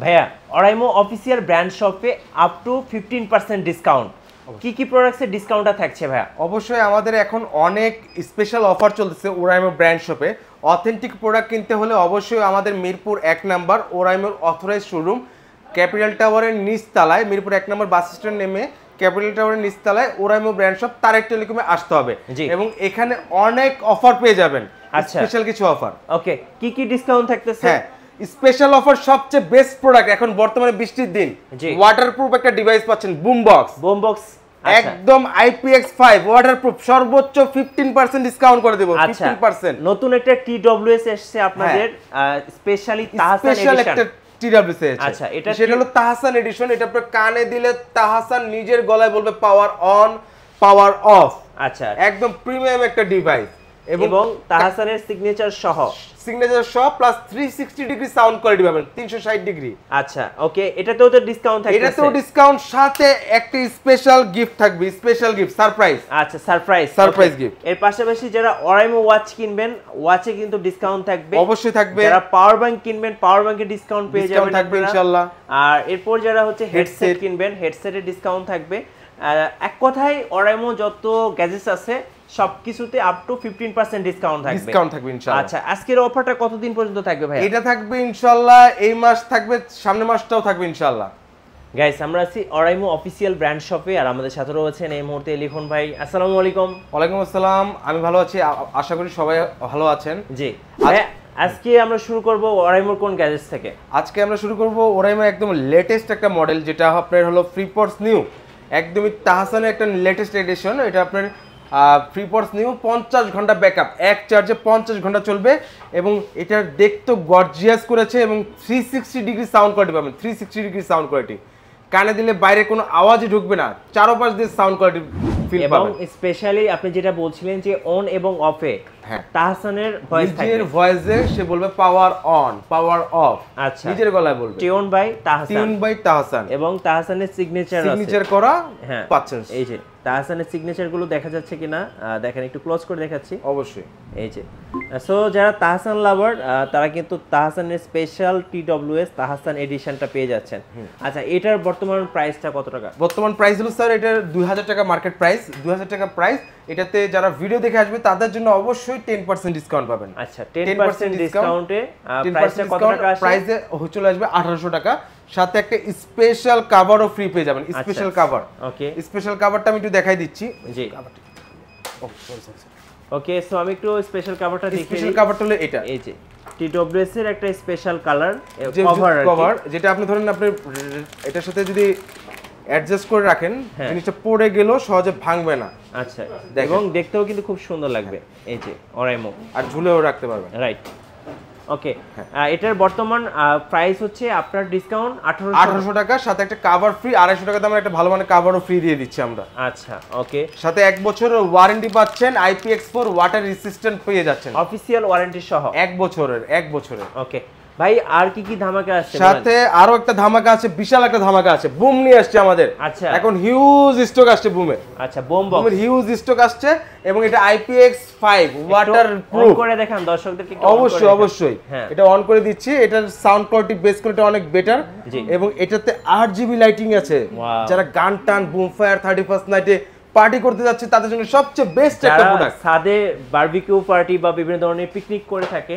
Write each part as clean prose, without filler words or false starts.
ভাইয়া Oraimo official brand শপে up to 15% discount কি প্রোডাক্টসের ডিসকাউন্টটা থাকছে ভাইয়া? অবশ্যই আমাদের এখন অনেক স্পেশাল অফার চলতেছে ওরাইমো ব্র্যান্ড শপে। অথেন্টিক প্রোডাক্ট কিনতে হলে অবশ্যই আমাদের মিরপুর 1 নাম্বার ওরাইমোর অথরাইজড শোরুম ক্যাপিটাল টাওয়ারের নিচতলায়, মিরপুর 1 নাম্বার বাস স্ট্যান্ড নেমে ক্যাপিটাল টাওয়ারের নিচতলায় ওরাইমো ব্র্যান্ড শপ তারেক টেলিকমে আসতে হবে এবং এখানে অনেক অফার পেয়ে যাবেন। আচ্ছা, স্পেশাল কিছু অফার। ওকে, কি ডিসকাউন্ট থাকতেছে? হ্যাঁ, স্পেশাল অফার সবচেয়ে বেস্ট প্রোডাক্ট এখন বর্তমানে বৃষ্টির দিন, ওয়াটারপ্রুফ একটা ডিভাইস পাচ্ছেন, বুম বক্স একদম IPX5 ওয়াটারপ্রুফ, সর্বোচ্চ 15% ডিসকাউন্ট করে দেব। 15% নতুন একটা TWS এসেছে আপনাদের, স্পেশালি তাহসান এডিশন। TWS আচ্ছা, সেটা হলো তাহসান এডিশন। এটা আপনি কানে দিলে তাহসান নিজের গলায় বলবে পাওয়ার অন পাওয়ার অফ। আচ্ছা, একদম প্রিমিয়াম একটা ডিভাইস এবং তাহসানের সিগনেচার সহ প্লাস 360 ডিগ্রি সাউন্ড কোয়ালিটি পাবেন, 360 ডিগ্রি। আচ্ছা, ওকে, এটাতেও তো ডিসকাউন্ট থাকবে? এটাতেও ডিসকাউন্ট, সাথে একটা স্পেশাল গিফট থাকবে, স্পেশাল গিফট সারপ্রাইজ। আচ্ছা, সারপ্রাইজ গিফট। এর পাশাপাশি যারা অরাইমো ওয়াচ কিনবেন, ওয়াচে কিন্তু ডিসকাউন্ট থাকবে, অবশ্যই থাকবে। যারা পাওয়ার ব্যাংক কিনবেন, পাওয়ার ব্যাংকে ডিসকাউন্ট পেয়ে যাবেন থাকবে ইনশাআল্লাহ। আর এরপর যারা হচ্ছে হেডসেট কিনবেন, হেডসেটে ডিসকাউন্ট থাকবে। এক কথায় অরাইমো যত গ্যাজেটস আছে সবকিছুতে আপ টু 15% ডিসকাউন্ট থাকবে ইনশাআল্লাহ। আচ্ছা, আজকের অফারটা কতদিন পর্যন্ত থাকবে ভাই? এটা থাকবে ইনশাআল্লাহ এই মাস থাকবে, সামনের মাসটাও থাকবে ইনশাআল্লাহ। গাইস, আমরা আছি অরাইমো অফিসিয়াল ব্র্যান্ড শপে, আর আমাদের সাথে রয়েছেন এই মুহূর্তে লিখন ভাই। আসসালামু আলাইকুম। ওয়ালাইকুম আসসালাম, আমি ভালো আছি, আশা করি সবাই ভালো আছেন। জি ভাই, আজকে আমরা শুরু করব অরাইমোর কোন গ্যাজেটস থেকে? আজকে আমরা শুরু করব অরাইমো একদম লেটেস্ট একটা মডেল, যেটা আপনার হলো ফ্রিপডস নিউ, একদমই তাহসানের একটা লেটেস্ট এডিশন। এটা আপনার ফ্রিপডস নিউ, 50 ঘন্টা ব্যাকআপ, এক চার্জে 50 ঘন্টা চলবে এবং এটা দেখতে গর্জিয়াস করেছে এবং 360 ডিগ্রি সাউন্ড কোয়ালিটি পাবেন। 360 ডিগ্রি সাউন্ড কোয়ালিটি, কানে দিলে বাইরে কোনো আওয়াজই ঢুকবে না, চারপাশ দিয়ে সাউন্ড কোয়ালিটি ফিল পাবেন। এবং স্পেশালি আপনি যেটা বলছিলেন যে অন এবং অফে তাহসানের ভয়েস থাকবে, নিজের ভয়েসে সে বলবে পাওয়ার অন পাওয়ার অফ। আচ্ছা, নিজের গলায় বলবে টিউন বাই তাহসান এবং তাহসানের সিগনেচার করা পাচ্ছেন। এই যে তাহসানের সিগনেচার গুলো দেখা যাচ্ছে কিনা দেখেন, একটু ক্লোজ করে দেখাচ্ছি। অবশ্যই, এই যে সো যারা তাহসান লাভার তারা কিন্তু তাহসানের স্পেশাল TWS তাহসান এডিশনটা পেয়ে যাচ্ছেন। আচ্ছা, এটার বর্তমান প্রাইসটা কত টাকা? বর্তমান প্রাইস হলো স্যার এটার 2000 টাকা মার্কেট প্রাইস, 2000 টাকা প্রাইস। এটাতে যারা ভিডিও দেখে আসবে তাদের জন্য অবশ্যই 10% ডিসকাউন্ট পাবেন। আচ্ছা, 10% ডিসকাউন্টে প্রাইসটা কত টাকা আসে? প্রাইসে চলে আসবে 1800 টাকা, সাথে একটা স্পেশাল কভারও ফ্রি পেয়ে যাবেন। স্পেশাল কভার, ওকে, স্পেশাল কভারটা আমি একটু দেখাই দিচ্ছি। জি, ওকে, সো আমি একটু স্পেশাল কভারটা দেখিয়ে দিই। স্পেশাল কভারটা হলো এটা, এই যে TWS এর একটা স্পেশাল কালার কভার, যেটা আপনি ধরেন আপনি এটার সাথে যদি অ্যাডজাস্ট করে রাখেন, জিনিসটা পড়ে গেলেও সহজে ভাঙবে না। আচ্ছা, এবং দেখতেও কিন্তু খুব সুন্দর লাগবে। এই যে অরাইমো, আর ঝুলেও রাখতে পারবেন। রাইট, ওকে। এটার বর্তমান প্রাইস হচ্ছে আপনার ডিসকাউন্ট 1800 টাকা, সাথে একটা কভার ফ্রি, 250 টাকা দামের একটা ভালো মানের কভারও ফ্রি দিয়ে দিচ্ছি আমরা। আচ্ছা, ওকে, সাথে 1 বছরের ওয়ারেন্টি পাচ্ছেন, IPX4 ওয়াটার রেজিস্ট্যান্ট পেয়ে যাচ্ছেন, অফিশিয়াল ওয়ারেন্টি সহ 1 বছরের। ওকে ভাই, আর কি ধামাকা আছে? সাথে আরো একটা ধামাকা আছে, বিশাল একটা ধামাকা আছে, বুম নিয়ে আসছে আমাদের। আচ্ছা, এখন হিউজ স্টক আসছে বুমের। আচ্ছা, বুমের হিউজ স্টক আসছে এবং এটা IPX5 ওয়াটার প্রুফ। অন করে দেখান দর্শকদেরকে। অবশ্যই এটা অন করে দিচ্ছি। এটার সাউন্ড কোয়ালিটি, বেস কোয়ালিটি অনেক বেটার এবং এটাতে 8GB লাইটিং আছে। যারা গান টান, বুম ফায়ার, 31st নাইটে পার্টি করতে যাচ্ছে তাদের জন্য সবচেয়ে বেস্ট একটা প্রোডাক্ট। সাদে বারবিকিউ পার্টি বা বিভিন্ন ধরনের পিকনিক করে থাকে,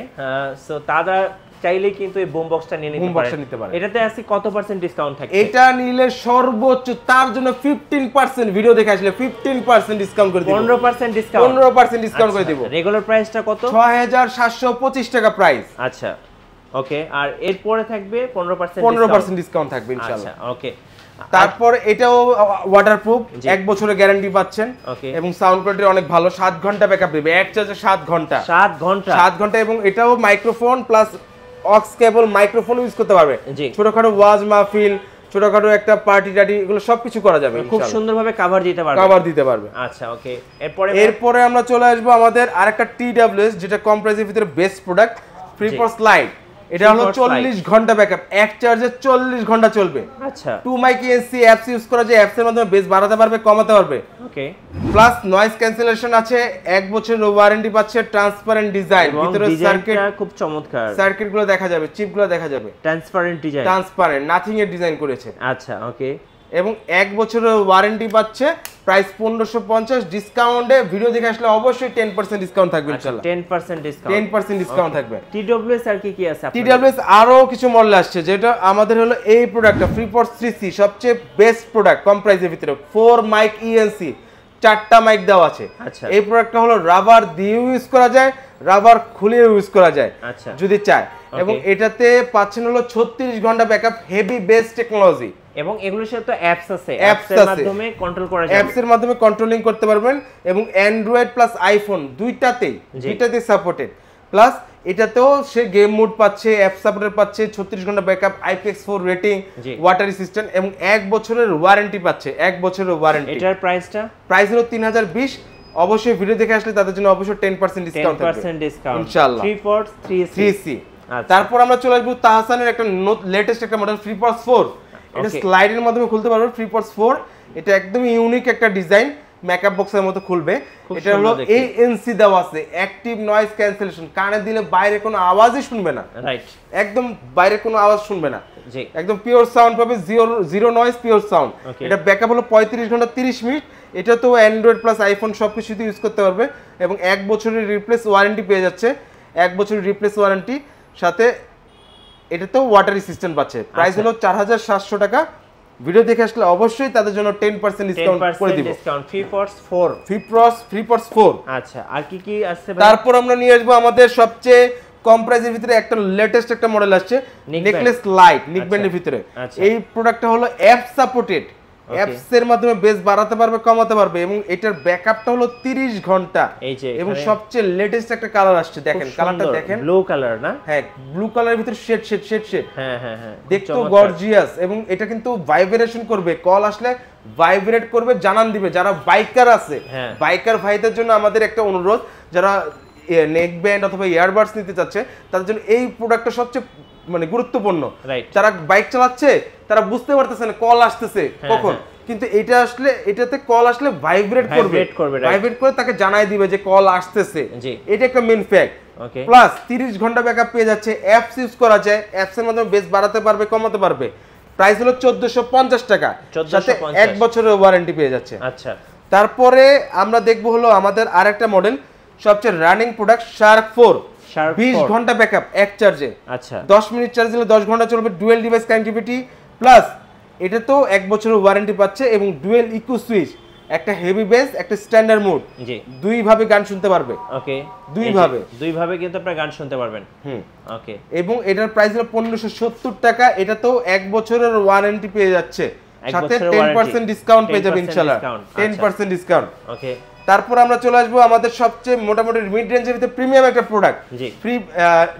সো তারা চাইলে কিন্তু এই বুম বক্সটা নিয়ে নিতে পারে। এটাতে আছে কত % ডিসকাউন্ট থাকে? এটা নিলে সর্বোচ্চ তার জন্য 15%, ভিডিও দেখে আসলে 15% ডিসকাউন্ট করে দিব। 15% ডিসকাউন্ট করে দিব। রেগুলার প্রাইসটা কত? 6725 টাকা প্রাইস। আচ্ছা, ওকে, আর এরপরে থাকবে 15% ডিসকাউন্ট থাকবে ইনশাআল্লাহ। আচ্ছা, ওকে। তারপর এটাও ওয়াটারপ্রুফ, 1 বছরের গ্যারান্টি পাচ্ছেন এবং সাউন্ড কোয়ালিটি অনেক ভালো, 7 ঘন্টা ব্যাকআপ দেবে, এক চার্জে 7 ঘন্টা এবং এটাও মাইক্রোফোন প্লাস অক্স কেবল মাইক্রোফোন ইউজ করতে পারবে। ছোটখাটো ওয়াজ মাহফিল, ছোটখাটো একটা পার্টি টাটি, এগুলো সবকিছু করা যাবে, খুব সুন্দরভাবে কভার দিতে পারবে। আচ্ছা, ওকে, এরপরে আমরা চলে আসবো আমাদের আরেকটা TWS, যেটা কম্প্রেসিভ ভিতরে বেস্ট প্রোডাক্ট, ফ্রিপডস লাইট। এটা হলো 40 ঘন্টা ব্যাকআপ, এক চার্জে 40 ঘন্টা চলবে। আচ্ছা 2 মাইক ইএনসি অ্যাপস ইউজ করা যায়, অ্যাপস এর মাধ্যমে বেস বাড়াতে পারবে কমাতে পারবে। ওকে প্লাস নয়েজ ক্যান্সেলেশন আছে, 1 বছরের ওয়ারেন্টি পাচ্ছে, ট্রান্সপারেন্ট ডিজাইন, ভিতরে সার্কিট খুব চমৎকার, সার্কিট গুলো দেখা যাবে, চিপ গুলো দেখা যাবে, ট্রান্সপারেন্ট ডিজাইন, ট্রান্সপারেন্ট নাথিং এর ডিজাইন করেছে। আচ্ছা ওকে এবং 1 বছরের ওয়ারেন্টি পাচ্ছে, প্রাইস 1550, ডিসকাউন্টে ভিডিও দেখে আসলে অবশ্যই 10% ডিসকাউন্ট থাকবে ইনশাআল্লাহ। 10% ডিসকাউন্ট, 10% ডিসকাউন্ট থাকবে। TWS আর কি আছে আপনাদের? TWS আরো কিছু মডেল আসছে, যেটা আমাদের হলো এই প্রোডাক্টটা FreePods 3C সবচেয়ে বেস্ট প্রোডাক্ট কম প্রাইসের ভিতরে, 4 মাইক ইএনসি, 4টা মাইক দেওয়া আছে। আচ্ছা এই প্রোডাক্টটা হলো রাবার দিয়ে ইউজ করা যায়, রাবার খুলে ইউজ করা যায় আচ্ছা যদি চায়। এবং এটাতে পাচ্ছেন হলো 36 ঘন্টা ব্যাকআপ, হেভি বেস টেকনোলজি। এবং এগুলোর সাথে তো অ্যাপস আছে, অ্যাপস এর মাধ্যমে কন্ট্রোল করা যাবে, অ্যাপস এর মাধ্যমে কন্ট্রোলিং করতে পারবেন। এবং অ্যান্ড্রয়েড প্লাস আইফোন দুইটাতেই সাপোর্টেড। প্লাস এটাতেও সে গেম মোড পাচ্ছে, অ্যাপ সাপোর্টেড পাচ্ছে, 36 ঘন্টা backup, IPX4 rating, water resistant এবং 1 বছরের ওয়ারেন্টি পাচ্ছে, 1 বছরের ওয়ারেন্টি। এটার প্রাইস হলো 3020। অবশ্যই ভিডিও দেখে আসলে তাদের জন্য অবশ্যই 10% ডিসকাউন্ট থাকবে 10% ডিসকাউন্ট ইনশাআল্লাহ। FreePods 3C। তারপর আমরা চলে আসবো তাহসানের একটা লেটেস্ট একটা মডেল FreePods 4। এটা স্লাইডের মাধ্যমে খুলতে পারবে FreePods 4। এটা একদম ইউনিক একটা ডিজাইন, মেকআপ বক্সের মতো খুলবে। এটা হলো ANC দেওয়া আছে, অ্যাক্টিভ নয়েজ ক্যান্সেলেশন, কানে দিলে বাইরে কোনো আওয়াজই শুনবে না, রাইট, একদম বাইরে কোনো আওয়াজ শুনবে না, জি একদম পিওর সাউন্ড পাবে, জিরো নয়েজ পিওর সাউন্ড। এটা ব্যাকআপ হলো 35 ঘন্টা 30 মিনিট। এটা তো অ্যান্ড্রয়েড প্লাস আইফোন সবকিছুতে ইউজ করতে পারবে। এবং 1 বছরের রিপ্লেস ওয়ারেন্টি পেয়ে যাচ্ছে, 1 বছরের রিপ্লেস ওয়ারেন্টি সাথে এটা তো ওয়াটার রেজিস্ট্যান্ট পাচ্ছে। প্রাইস হলো 4700 টাকা। ভিডিও দেখে আসলে অবশ্যই তাদের জন্য 10% ডিসকাউন্ট করে দিব। Discount FreePods 4, FreePods 4। আচ্ছা আর কি আছে? তারপর আমরা নিয়ে আসবো আমাদের সবচেয়ে কম প্রাইসের ভিতরে একটা লেটেস্ট একটা মডেল আসছে, নেকলেস লাইট, নিকব্যান্ডের ভিতরে। এই প্রোডাক্টটা হলো অ্যাপ সাপোর্টেড, অ্যাপস এর মাধ্যমে বেস বাড়াতে পারবে কমাতে পারবে। এবং এটার ব্যাকআপটা হলো 30 ঘন্টা। এবং সবচেয়ে লেটেস্ট একটা কালার আসছে, দেখেন কালারটা দেখেন, ব্লু কালার না? হ্যাঁ ব্লু কালারের ভিতরে শেড। হ্যাঁ হ্যাঁ হ্যাঁ, দেখতে গর্জিয়াস। এবং এটা কিন্তু ভাইব্রেশন করবে, কল আসলে ভাইব্রেট করবে, জানান দিবে। যারা বাইকার আছে, বাইকার ভাইদের জন্য আমাদের একটা অনুরোধ, যারা নেক ব্যান্ড অথবা ইয়ারবাডস নিতে চাচ্ছে তাদের জন্য এই প্রোডাক্টটা সবচেয়ে মানে গুরুত্বপূর্ণ। যারা বাইক চালাচ্ছে তারা বুঝতে পারতেছে না কল আসতেছে কখন, কিন্তু এটা আসলে এটাতে কল আসলে ভাইব্রেট করবে, ভাইব্রেট করে তাকে জানাই দিবে যে কল আসতেছে। এটা একটা মেইন ফ্যাক্ট। প্লাস 30 ঘন্টা ব্যাকআপ পেয়ে যাচ্ছে, অ্যাপস ইউজ করা যায়, অ্যাপস এর মাধ্যমে বেস বাড়াতে পারবে কমাতে পারবে। প্রাইস হলো 1450 টাকা, সাথে 1 বছরের ওয়ারেন্টি পেয়ে যাচ্ছে। আচ্ছা তারপরে আমরা দেখবো হলো আমাদের আরেকটা মডেল, সবচেয়ে রানিং প্রোডাক্ট শার্ক 4, 20 ঘন্টা ব্যাকআপ এক চার্জে। আচ্ছা 10 মিনিট চার্জ দিলে 10 ঘন্টা চলবে, ডুয়েল ডিভাইস কানেক্টিভিটি। প্লাস এটা তো 1 বছরের ওয়ারেন্টি পাচ্ছে এবং ডুয়েল ইকো সুইচ, একটা হেভি বেস একটা স্ট্যান্ডার্ড মোড, জি দুই ভাবে গান শুনতে পারবে। ওকে দুই ভাবে কিন্তু আপনি গান শুনতে পারবেন। ওকে এবং এটার প্রাইস হলো 1570 টাকা। এটা তো 1 বছরের ওয়ারেন্টি পেয়ে যাচ্ছে, সাথে 10% ডিসকাউন্ট পেয়ে যাবেন ইনশাআল্লাহ, 10% ডিসকাউন্ট। ওকে তারপর আমরা চলে আসবো আমাদের সবচেয়ে মোটামুটি মিড রেঞ্জের ভিতরে প্রিমিয়াম একটা প্রোডাক্ট, ফ্রি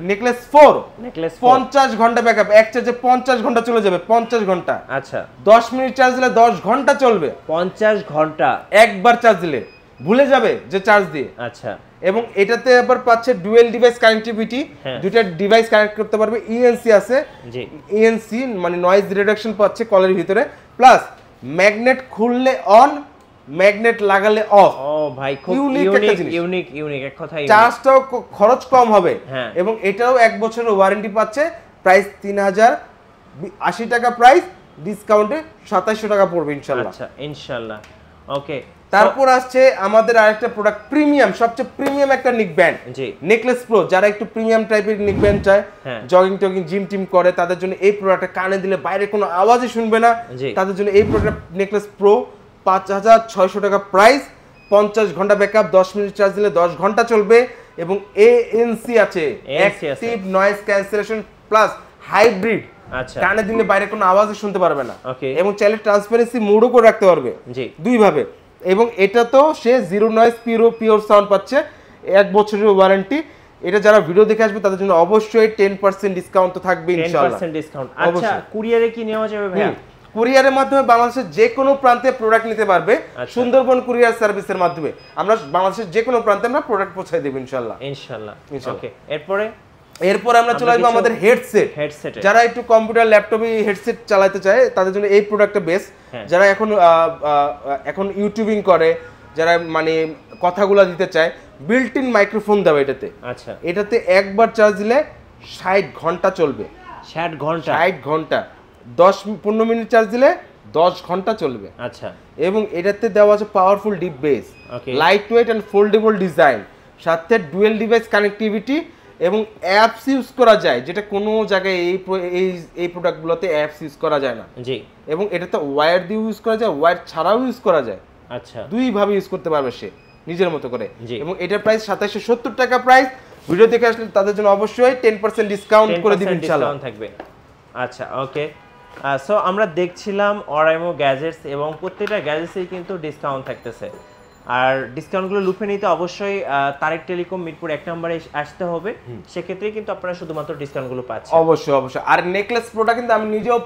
নেকলেস 4, 50 ঘন্টা ব্যাকআপ, এক চার্জে 50 ঘন্টা চলে যাবে, 50 ঘন্টা। আচ্ছা 10 মিনিট চার্জ দিলে 10 ঘন্টা চলবে, 50 ঘন্টা একবার চার্জ দিলে, ভুলে যাবে যে চার্জ দিয়ে। আচ্ছা এবং এটাতে আবার পাচ্ছে ডুয়েল ডিভাইস কানেক্টিভিটি, দুইটা ডিভাইস কানেক্ট করতে পারবে, ইএনসি আছে, জি ইএনসি মানে নয়েজ রিডাকশন পাচ্ছে কলের ভিতরে। প্লাস ম্যাগনেট খুললে অন, ম্যাগনেট লাগালে অফ। ও ভাই খুব ইউনিক এক কথাই, চার্জটাও খরচ কম হবে এবং এটাও 1 বছরের ওয়ারেন্টি পাচ্ছে। প্রাইস 3080 টাকা, প্রাইস ডিসকাউন্টে 2700 টাকা পড়বে ইনশাআল্লাহ। আচ্ছা ইনশাআল্লাহ ওকে। তারপর আসছে আমাদের আরেকটা প্রোডাক্ট, প্রিমিয়াম, সবচেয়ে প্রিমিয়াম একটা নেক ব্যান্ড, জি নেকলেস প্রো। যারা একটু প্রিমিয়াম টাইপের নেক ব্যান্ড চায়, জগিং টগিং জিম টিম করে, তাদের জন্য এই প্রোডাক্টটা কানে দিলে বাইরে কোনো আওয়াজই শুনবে না, তাদের জন্য এই প্রোডাক্ট নেকলেস প্রো 5600 টাকা প্রাইস, 50 ঘন্টা ব্যাকআপ, 10 মিনিট চার্জ দিলে 10 ঘন্টা চলবে এবং এএনসি আছে, active noise cancellation plus hybrid. আচ্ছা কানে দিলে বাইরে কোনো আওয়াজই শুনতে পারবে না এবং চাইলে ট্রান্সপারেন্সি মোডও করে রাখতে পারবে, জি দুই ভাবে। এবং এটা তো সে জিরো নয়েজ পিওর সাউন্ড পাচ্ছে, 1 বছরের ওয়ারেন্টি। এটা যারা ভিডিও দেখে আসবে তাদের জন্য অবশ্যই 10% ডিসকাউন্ট তো থাকবে ইনশাআল্লাহ, 10% ডিসকাউন্ট। আচ্ছা কুরিয়ারে কি নেওয়া যাবে ভাইয়া? কুরিয়ারের মাধ্যমে বাংলাদেশের যে কোনো প্রান্তে প্রোডাক্ট নিতে পারবে, সুন্দরবন কুরিয়ার সার্ভিসের মাধ্যমে আমরা বাংলাদেশের যে কোনো প্রান্তে আমরা প্রোডাক্ট পৌঁছায় দেব ইনশাআল্লাহ। ইনশাআল্লাহ ওকে। এরপরে এরপর আমরা চলে আসবো আমাদের হেডসেট। যারা একটু কম্পিউটার ল্যাপটপে হেডসেট চালাতে চায় তাদের জন্য এই প্রোডাক্টটা বেস্ট। যারা এখন ইউটিউবিং করে, যারা মানে কথাগুলো দিতে চায়, বিল্ট ইন মাইক্রোফোন দেওয়া এটাতে। আচ্ছা, এটাতে একবার চার্জ দিলে 60 ঘন্টা চলবে। 60 ঘন্টা? 60 ঘন্টা। 10-15 মিনিট চার্জ দিলে 10 ঘন্টা চলবে। আচ্ছা, এবং এটাতে দেওয়া আছে powerful deep base, light weight and foldable design, সাথে ডুয়েল ডিভাইস কানেক্টিভিটি এবং অ্যাপস ইউজ করা যায়, যেটা কোনো জায়গায় এই প্রোডাক্টগুলোতে অ্যাপস ইউজ করা যায় না। জি। এবং এটাতে ওয়্যার দিয়ে ইউজ করা যায়, ওয়্যার ছাড়াও ইউজ করা যায়। আচ্ছা, দুই ভাবে ইউজ করতে পারবে সে নিজের মতো করে। এবং এটার প্রাইস 2770 টাকা প্রাইস। ভিডিও দেখে আসলে তাদের জন্য অবশ্যই 10% ডিসকাউন্ট করে দিবেন ইনশাআল্লাহ। থাকবে। আচ্ছা, ওকে। সো আমরা দেখছিলাম অরাইমো গ্যাজেটস এবং প্রত্যেকটা গ্যাজেটসেই কিন্তু ডিসকাউন্ট থাকতেছে। আর ডিসকাউন্টগুলো লুফে নিতে অবশ্যই তারেক টেলিকম মিরপুর 1 নম্বরে আসতে হবে, সেক্ষেত্রে কিন্তু আপনারা শুধুমাত্র ডিসকাউন্টগুলো পাচ্ছেন। অবশ্যই অবশ্যই। আর নেকলেস প্রোডাক্ট কিন্তু আমি নিজেও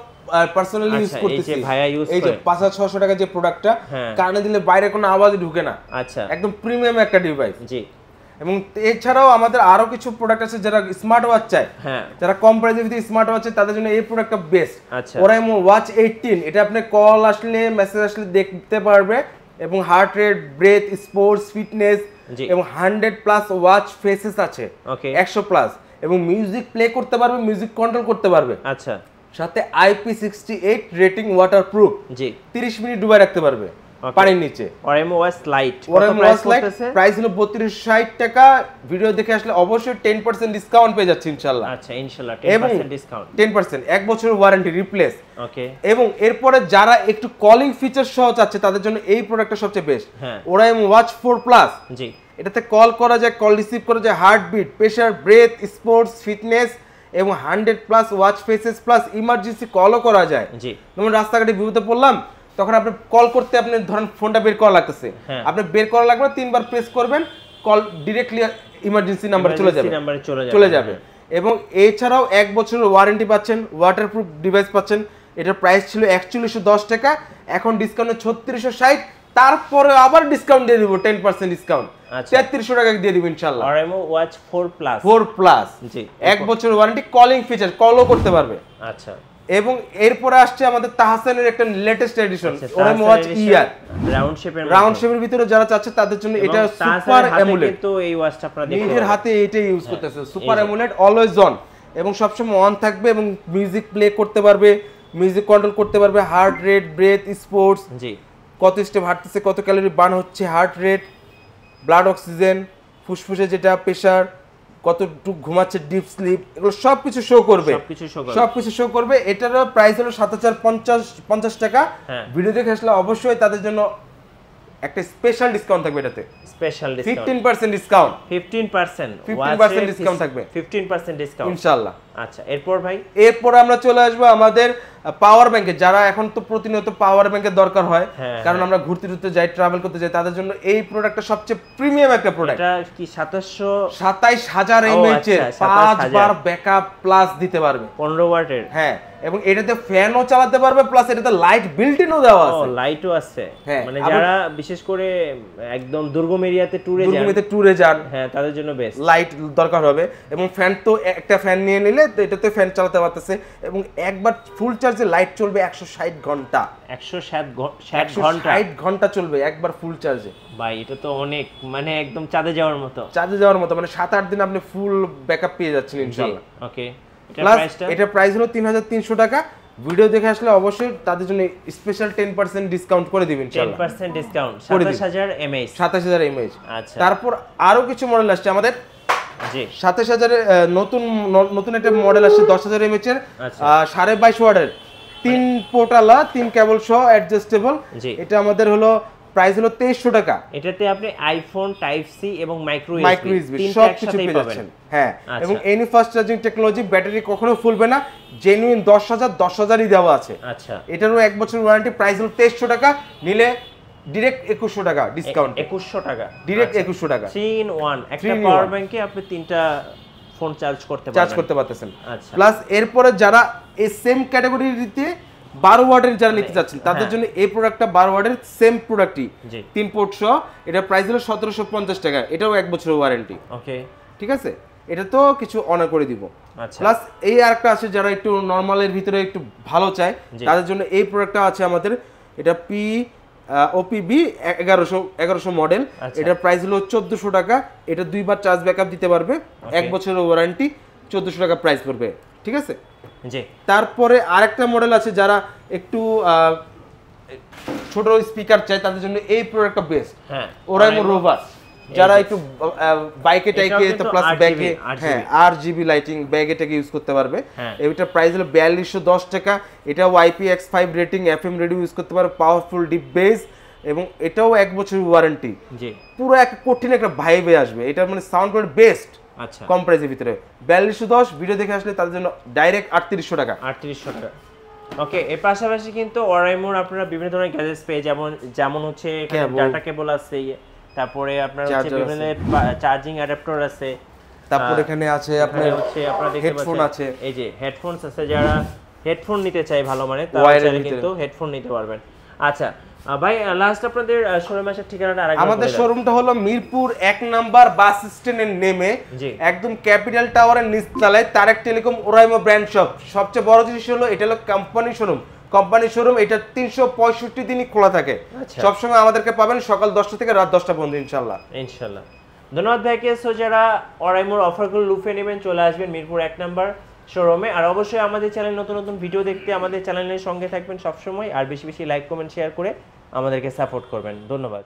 পার্সোনালি ইউজ করতেছি। এই যে ভাইয়া ইউজ করে, এই যে 5600 টাকা যে প্রোডাক্টটা, কানে দিলে বাইরে কোনো আওয়াজই ঢুকে না। আচ্ছা, একদম প্রিমিয়াম একটা ডিভাইস। জি। এবং এছাড়াও আমাদের আরো কিছু প্রোডাক্ট আছে, যারা স্মার্ট ওয়াচ চায়, যারা কম প্রাইসের ভিতরে স্মার্ট ওয়াচ চায়, তাদের জন্য এই প্রোডাক্টটা বেস্ট। ওরাইমো ওয়াচ 18, এটা আপনি কল আসলে মেসেজ আসলে দেখতে পারবে এবং heart rate, breath, sports, fitness এবং 100+ ওয়াচ ফেসেস আছে, 100+ এবং মিউজিক প্লে করতে পারবে, মিউজিক কন্ট্রোল করতে পারবে। আচ্ছা, সাথে IP68 রেটিং, ওয়াটারপ্রুফ, জি, 30 মিনিট ডুবাই রাখতে পারবে পানির নিচে। ওরাইমো ওয়াচ লাইট প্রাইস হলো 3260 টাকা। ভিডিও দেখে আসলে অবশ্যই 10% ডিসকাউন্ট পেয়ে যাচ্ছে ইনশাআল্লাহ। আচ্ছা, ইনশাআল্লাহ 10% ডিসকাউন্ট, 10%, 1 বছরের ওয়ারেন্টি রিপ্লেস। ওকে। এবং এরপরে যারা একটু কলিং ফিচার সহ চাচ্ছে তাদের জন্য এই প্রোডাক্টটা সবচেয়ে বেস্ট, ওরাইমো ওয়াচ 4+। জি, এটাতে কল করা যায়, কল রিসিভ করা যায়, heartbeat, pressure, breath, sports, fitness এবং 100+ ওয়াচ ফেসেস প্লাস ইমার্জেন্সি কলও করা যায়। জি, যেমন রাস্তাঘাটে বিপদে পড়লাম, তখন আপনি কল করতে, আপনি ধরেন ফোনটা বের করা লাগতেছে, আপনি বের করা লাগবে, 3বার প্রেস করবেন, কল ডিরেক্টলি ইমার্জেন্সি নাম্বারে চলে যাবে। এবং এছাড়াও 1 বছরের ওয়ারেন্টি পাচ্ছেন, ওয়াটারপ্রুফ ডিভাইস পাচ্ছেন। এটার প্রাইস ছিল 4110 টাকা, এখন ডিসকাউন্টে 3660, তারপরে আবার ডিসকাউন্ট দিয়ে দিব, 10% ডিসকাউন্ট, 3300 টাকা দিয়ে দিব ইনশাআল্লাহ। ওরাইমো ওয়াচ 4+, জি, 1 বছরের ওয়ারেন্টি, কলিং ফিচার, কলও করতে পারবে। আচ্ছা। এবং এরপরে আসছে আমাদের তাহসানের একটা লেটেস্ট এডিশন, ওরাইমো ওয়াচ ইয়ার, রাউন্ড শেপের ভিতরে যারা চাচ্ছে তাদের জন্য এটা সুপার অ্যামুলেট। তো এই ওয়াচটা আপনারা দেখতে নিজের হাতে এটাই ইউজ করতেছে, সুপার অ্যামুলেট, অলওয়েজ অন এবং সবসময় অন থাকবে এবং মিউজিক প্লে করতে পারবে, মিউজিক কন্ট্রোল করতে পারবে, হার্ট রেট, ব্রেথ, স্পোর্টস, জি, কত স্টেপ হাঁটতেছে, কত ক্যালোরি বার্ন হচ্ছে, হার্ট রেট, ব্লাড অক্সিজেন, ফুসফুসে যেটা প্রেসার, কতটুকু ঘুমাচ্ছে, ডিপ স্লিপ, এগুলো সবকিছু শো করবে, সবকিছু শো করবে। এটারও প্রাইস হলো 7050 টাকা। ভিডিও দেখে আসলে অবশ্যই তাদের জন্য একটা স্পেশাল ডিসকাউন্ট থাকবে, এটাতে স্পেশাল ডিসকাউন্ট 15% ডিসকাউন্ট, 15% ডিসকাউন্ট থাকবে, 15% ডিসকাউন্ট ইনশাআল্লাহ। আচ্ছা, এরপর আমরা চলে আসবো আমাদের পাওয়ার ব্যাংকে। যারা এখন তো প্রতিনিয়ত পাওয়ার ব্যাংকের দরকার হয়, কারণ আমরা ঘুরতে যাই, ট্রাভেল করতে যাই, তাদের জন্য এই প্রোডাক্টটা সবচেয়ে প্রিমিয়াম একটা প্রোডাক্ট। এটা কি 27000 mAh এর 5 বার ব্যাকআপ প্লাস দিতে পারবে, 15 ওয়াটের। হ্যাঁ, এবং এটাতে ফ্যানও চালাতে পারবে, প্লাস এটাতে লাইট বিল্ট ইনও দেওয়া আছে। লাইটও আছে, মানে যারা বিশেষ করে একদম দুর্গম এরিয়াতে ট্যুরে যান, হ্যাঁ, তাদের জন্য বেস্ট লাইট দরকার হবে। এবং ফ্যান তো একটা ফ্যান নিয়ে নিলে তো এটাতে ফ্যান চালাতে পারতেছে এবং একবার ফুল চার্জে লাইট চলবে 160 ঘন্টা, 160 ঘন্টা চলবে একবার ফুল চার্জে। ভাই, এটা তো অনেক, মানে একদম চাঁদে যাওয়ার মতো, মানে 7-8 দিন আপনি ফুল ব্যাকআপ পেয়ে যাচ্ছেন ইনশাআল্লাহ। ওকে। এটা প্রাইস হলো 3300 টাকা। ভিডিও দেখে আসলে অবশ্যই তাদের জন্য স্পেশাল 10% ডিসকাউন্ট করে দিবেন ইনশাআল্লাহ, 10% ডিসকাউন্ট, 27000 mAh। আচ্ছা, তারপর আরো কিছু মডেল আসছে আমাদের। জি, 27000 এর নতুন একটা মডেল আসছে 10000 mAh এর, 22.5 ওয়াটের, 3 পোর্টালা, 3 কেবল সহ অ্যাডজাস্টেবল। এটা আমাদের হলো প্রাইস হলো 2300 টাকা। এটাতে আপনি আইফোন টাইপ সি এবং মাইক্রো ইউএসবি সব কিছু পেয়ে যাচ্ছেন। হ্যাঁ, এবং any fast charging technology, battery কখনো ফুলবে না, জেনুইন 10000ই দেওয়া আছে। আচ্ছা, এটারও 1 বছরের ওয়ারেন্টি, প্রাইস হলো 2300 টাকা, নিলে ডিরেক্ট 2100 টাকা ডিসকাউন্ট, 2100 টাকা ডিরেক্ট 2100 টাকা। 3 in 1 একটা পাওয়ার ব্যাংকে আপনি 3টা ফোন চার্জ করতে পারতেছেন। আচ্ছা, প্লাস এরপরে যারা এই সেম ক্যাটাগরিতে 12 ওয়াটের যারা নিতে চাচ্ছেন তাদের জন্য এই প্রোডাক্টটা 12 ওয়াটের সেম প্রোডাক্টই, 3 পোর্ট সহ, এটা প্রাইস হলো 1750 টাকা। এটাও 1 বছরের ওয়ারেন্টি। ওকে, ঠিক আছে। এটা তো কিছু অনার করে দিব। আচ্ছা প্লাস এই আরেকটা আছে যারা একটু নরমালের ভিতরে একটু ভালো চায় তাদের জন্য এই প্রোডাক্টটা আছে আমাদের, এটা ওপিবি 1100 মডেল, এটার প্রাইস হলো 1400 টাকা। এটা 2 বার চার্জ ব্যাকআপ দিতে পারবে, 1 বছরের ওয়ারেন্টি, 1400 টাকা প্রাইস পড়বে, ঠিক আছে। জি তারপরে আরেকটা মডেল আছে যারা একটু ছোট স্পিকার চায় তাদের জন্য এই প্রোডাক্টটা বেস্ট, হ্যাঁ ওরাইমো রোভার। যারা একটু বাইকে টাইকে তো প্লাস ব্যাগে, হ্যাঁ RGB লাইটিং ব্যাগে টাকে ইউজ করতে পারবে। এটার প্রাইস হলো 4210 টাকা। এটাও IPX5 rating, FM radio use করতে পারবে, পাওয়ারফুল ডিপ বেস, এবং এটাও 1 বছরের ওয়ারেন্টি। জি পুরো একটা কঠিন একটা ভাইবে আসবে, এটা মানে সাউন্ড কোয়ালিটি বেস্ট। আচ্ছা কম প্রাইসের ভিতরে 4210, ভিডিও দেখে আসলে তাদের জন্য ডাইরেক্ট 3800 টাকা। 3800 টাকা। ওকে, এর পাশাপাশি কিন্তু ওরাইমোর আপনারা বিভিন্ন ধরনের গ্যাজেটস পেয়ে, যেমন হচ্ছে এখানে ডাটা কেবল আছে, তারপরে আপনার হচ্ছে বিভিন্ন চার্জিং অ্যাডাপ্টার আছে, তারপর এখানে আছে আপনার হচ্ছে আপনারা দেখতে হেডফোন আছে, এই যে হেডফোনস আছে, যারা হেডফোন নিতে চায় ভালো মানে তারা কিন্তু হেডফোন নিতে পারবেন। আচ্ছা ভাই, লাস্ট আপনাদের শোরুম আসার ঠিকানাটা আরেকবার আমাদের শোরুমটা হলো মিরপুর 1 নাম্বার বাস স্ট্যান্ডের নেমে একদম ক্যাপিটাল টাওয়ারের নিচতলায় Tarek telecom Oraimo brand shop. সবচেয়ে বড় জিনিস হলো এটা হলো কোম্পানি শোরুম, এটা 365 দিনই খোলা থাকে। সবসময় আমাদেরকে পাবেন সকাল 10টা থেকে রাত 10টা পর্যন্ত ইনশাআল্লাহ। ধন্যবাদ ভাইকে। সো যারা ওরাইমোর অফারগুলো লুফে নেবেন চলে আসবেন মিরপুর 1 নাম্বার শোরুমে। আর অবশ্যই আমাদের চ্যানেল নতুন নতুন ভিডিও দেখতে আমাদের চ্যানেলের সঙ্গে থাকবেন সবসময়, আর বেশি বেশি লাইক কমেন্ট শেয়ার করে আমাদেরকে সাপোর্ট করবেন। ধন্যবাদ।